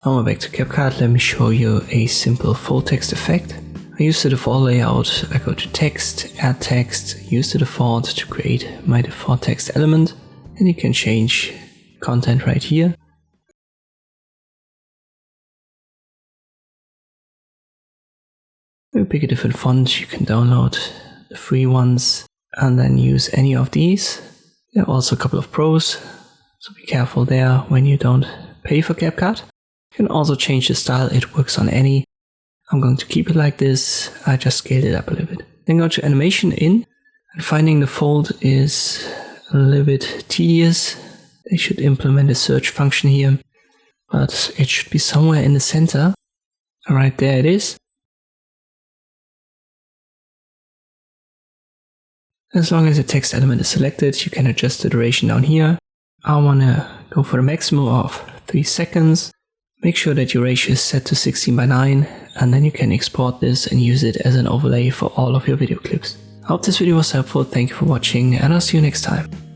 Now we're back to CapCut. Let me show you a simple full text effect. I use the default layout. I go to text, add text, use the default to create my default text element, and you can change content right here. You pick a different font, you can download the free ones and then use any of these. There are also a couple of pros, so be careful there when you don't pay for CapCut. You can also change the style, it works on any. I'm going to keep it like this, I just scaled it up a little bit. Then go to animation in, and finding the fold is a little bit tedious. They should implement a search function here, but it should be somewhere in the center. Alright, there it is. As long as the text element is selected, you can adjust the duration down here. I want to go for a maximum of 3 seconds. Make sure that your ratio is set to 16:9, and then you can export this and use it as an overlay for all of your video clips. I hope this video was helpful, thank you for watching, and I'll see you next time.